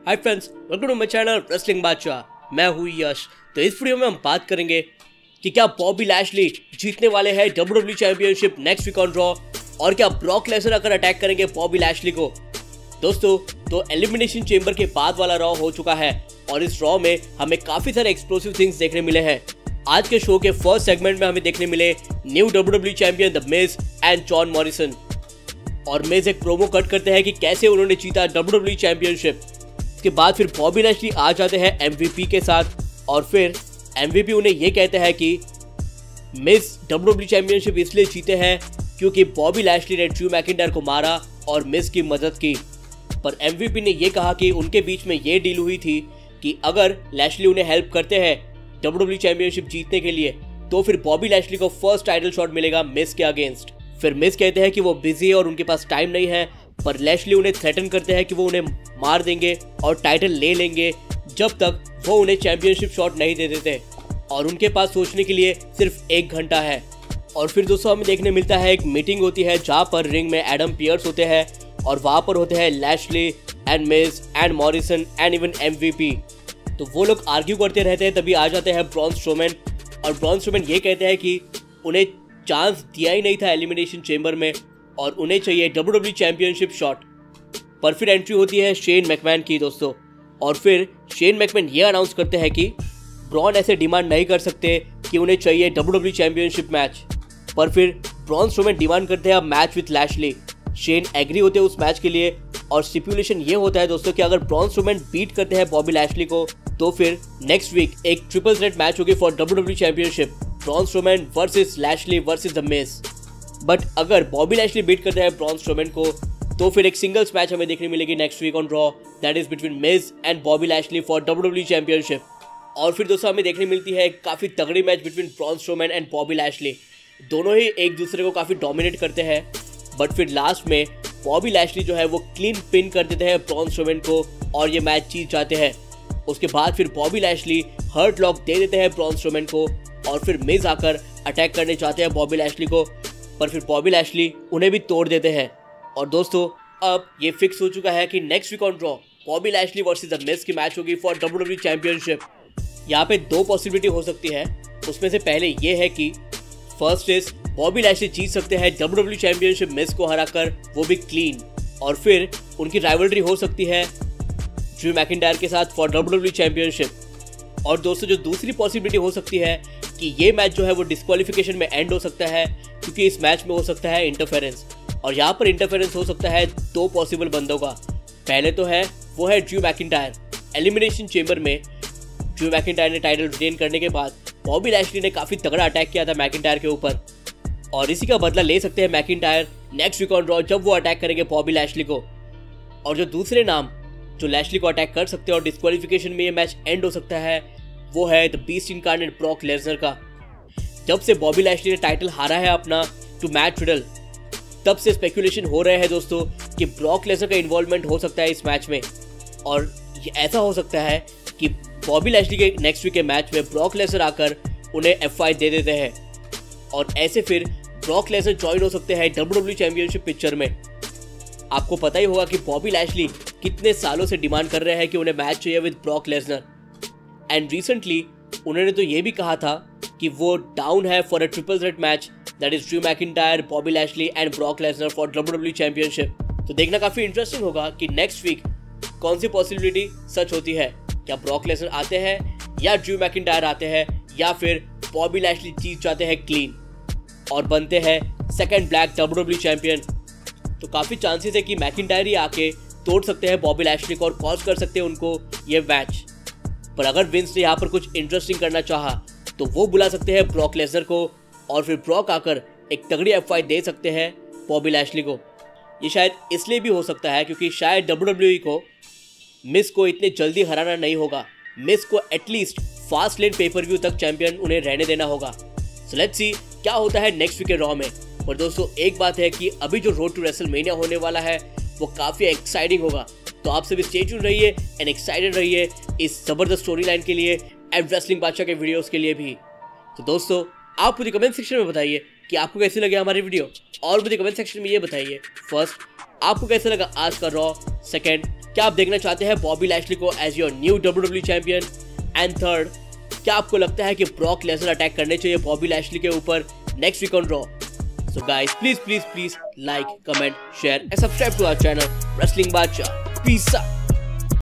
Hi friends, welcome to my channel wrestling Badshah. मैं हूँ यश। तो इस वीडियो में हम बात करेंगे कि क्या बॉबी लैशली जीतने वाले हैं WWE championship next week on Raw, और क्या ब्रॉक लेसनर आकर अटैक करेंगे बॉबी लैशली को। दोस्तों, तो एलिमिनेशन चेंबर के बाद वाला रॉ हो चुका है और इस रॉ में हमें काफी सारे एक्सप्लोसिव थिंग्स देखने मिले हैं। आज के शो के फर्स्ट सेगमेंट में हमें देखने मिले new WWE champion the Miz and John Morrison, और मिज एक प्रोमो कट करते हैं कि कैसे उन्होंने जीता WWE चैंपियनशिप। उसके बाद फिर बॉबी लैशली आ जाते हैं MVP के साथ, और फिर MVP उन्हें ये कहते हैं कि मिज WWE चैंपियनशिप इसलिए जीते हैं क्योंकि बॉबी लैशली ने ड्रू मैकिंटायर को मारा और मिज की मदद की। पर MVP ने ये कहा कि उनके बीच में ये डील हुई थी कि अगर लैशली उन्हें हेल्प करते हैं WWE चैंपियनशिप जीतने के लिए तो फिर बॉबी लैशली को फर्स्ट टाइटल शॉट मिलेगा मिज के अगेंस्ट। फिर मिज कहते हैं कि वो बिजी है और उनके पास टाइम नहीं है, पर लैशली उन्हें थ्रेटन करते हैं कि वो उन्हें मार देंगे और टाइटल ले लेंगे जब तक वो उन्हें चैंपियनशिप शॉट नहीं दे देते, और उनके पास सोचने के लिए सिर्फ 1 घंटा है। और फिर दोस्तों हमें देखने मिलता है एक मीटिंग होती है जहाँ पर रिंग में एडम पियर्स होते हैं और वहाँ पर होते हैं Lashley and Mizo and Morrison and even MVP। तो वो लोग आर्ग्यू करते रहते हैं, तभी आ जाते हैं ब्रॉन स्ट्रोमैन, और ब्रॉन स्ट्रोमैन ये कहते हैं कि उन्हें चांस दिया ही नहीं था एलिमिनेशन चेंबर में और उन्हें चाहिए WWE चैंपियनशिप शॉट। पर फिर एंट्री होती है शेन मैकमैन की दोस्तों, और फिर शेन मैकमैन ये अनाउंस करते हैं कि ब्रॉन ऐसे डिमांड नहीं कर सकते कि उन्हें चाहिए WWE चैंपियनशिप मैच। पर फिर ब्रॉन स्ट्रोमैन डिमांड करते हैं match with Lashley. Shane agree होते हैं उस मैच के लिए, और स्टिपुलेशन ये होता है दोस्तों कि अगर ब्रॉन स्ट्रोमैन बीट करते हैं बॉबी लैशली को तो फिर नेक्स्ट वीक एक ट्रिपल थ्रेट मैच होगी for WWE championship, Braun Strowman versus Lashley versus the Mizo. But अगर बॉबी लैशली बीट करते हैं ब्रॉन स्ट्रोमैन को तो फिर एक सिंगल्स मैच हमें देखने मिलेगी next week on Raw, that is between Miz and Bobby Lashley for WWE championship. और फिर दोस्तों हमें देखने मिलती है काफी तगड़ी match between Braun Strowman and Bobby Lashley. दोनों ही एक दूसरे को काफी डोमिनेट करते हैं, बट फिर लास्ट में बॉबी लैशली जो है वो क्लीन पिन कर देते हैं ब्रॉन स्ट्रोमैन को और ये मैच जीत जाते हैं। उसके बाद फिर बॉबी लैशली हर्ट लॉक दे देते हैं ब्रॉन स्ट्रोमैन को, और फिर मिज आकर अटैक करने चाहते हैं बॉबी लैशली को, पर फिर बॉबी लैशली उन्हें भी तोड़ देते हैं। और दोस्तों अब ये फिक्स हो चुका है कि next week on Raw Bobby Lashley versus the Miz की मैच होगी फॉर WWE चैंपियनशिप। यहाँ पे 2 पॉसिबिलिटी हो सकती है, उसमें से पहले ये है कि फर्स्ट इज बॉबी लैशली जीत सकते हैं WWE चैंपियनशिप मिज को हराकर, वो भी क्लीन, और फिर उनकी राइवलरी हो सकती है ड्रू मैकिंटायर के साथ फॉर WWE चैंपियनशिप। और दोस्तों जो दूसरी पॉसिबिलिटी हो सकती है कि ये मैच जो है वो डिस्क्वालिफिकेशन में एंड हो सकता है, क्योंकि इस मैच में हो सकता है इंटरफेरेंस, और यहाँ पर इंटरफेरेंस हो सकता है 2 पॉसिबल बंदों का। पहले तो है वो है ड्रू मैकिंटायर। एलिमिनेशन चेंबर में ड्रू मैकिंटायर ने टाइटल रिटेन करने के बाद बॉबी लैशली ने काफी तगड़ा अटैक किया था मैकिंटायर के ऊपर, और इसी का बदला ले सकते हैं McIntyre next week on Raw जब वो अटैक करेंगे बॉबी लैशली को। और जो दूसरे नाम जो लैशली को अटैक कर सकते हैं और डिस्क्वालिफिकेशन में ये मैच एंड हो सकता है वो है the beast incarnate Brock Lesnar का। जब से बॉबी लैशली ने टाइटल हारा है अपना टू मैट रिडल, तब से स्पेकुलेशन हो रहे हैं दोस्तों कि ब्रॉक लेसनर का इन्वॉल्वमेंट हो सकता है इस मैच में, और ये ऐसा हो सकता है कि बॉबी लैशली के नेक्स्ट वीक के मैच में ब्रॉक लेसनर आकर उन्हें F5 दे देते हैं, और ऐसे फिर ब्रॉक लेसनर ज्वाइन हो सकते हैं WWE चैंपियनशिप पिक्चर में। आपको पता ही होगा कि बॉबी लैशली कितने सालों से डिमांड कर रहे हैं कि उन्हें मैच चाहिए with Brock Lesnar, and recently उन्होंने तो ये भी कहा था कि वो डाउन है for a triple threat match, that is Drew McIntyre, Bobby Lashley and Brock Lesnar for WWE championship. तो देखना काफी इंटरेस्टिंग होगा कि नेक्स्ट वीक कौन सी पॉसिबिलिटी सच होती है। क्या ब्रॉक लेसनर आते हैं या ड्रू मैकिंटायर आते हैं, या फिर बॉबी लैशली जीत जाते हैं क्लीन और बनते हैं सेकंड ब्लैक WWE चैंपियन। तो काफी चांसेस है कि मैकिंटायर ही आके तोड़ सकते हैं बॉबी लैशली को और कॉज कर सकते हैं उनको ये मैच। पर अगर विंस ने यहाँ पर कुछ इंटरेस्टिंग करना चाहा तो वो बुला सकते हैं ब्रॉक लेसनर को, और फिर ब्रॉक आकर एक तगड़ी F5 दे सकते हैं बॉबी लैशली को। ये शायद इसलिए भी हो सकता है क्योंकि शायद WWE को मिस को इतने जल्दी हराना नहीं होगा। मिस को at least fast lane pay per view तक चैंपियन उन्हें रहने देना होगा। सो लेट्स सी क्या होता है नेक्स्ट वीक के रॉ में। और दोस्तों एक बात है कि अभी जो रोड टू रेसलमेनिया होने वाला है वो काफ़ी एक्साइटिंग होगा, तो आप सभी स्टे ट्यून रहिए एंड एक्साइटेड रहिए इस ज़बरदस्त स्टोरी लाइन के लिए एंड रेसलिंग बादशाह के वीडियोस के लिए भी। तो दोस्तों आप मुझे कमेंट सेक्शन में बताइए कि आपको कैसी लगे हमारी वीडियो, और मुझे कमेंट सेक्शन में ये बताइए फर्स्ट आपको कैसा लगा आज का रॉ, सेकंड क्या आप देखना चाहते हैं बॉबी लैशली को as your new WWE champion? And third, क्या आपको लगता है कि ब्रॉक लेसनर अटैक करने चाहिए बॉबी लैशली के ऊपर next week on Raw? So guys, please like, comment, share and subscribe to our channel Wrestling Bacha. Peace out.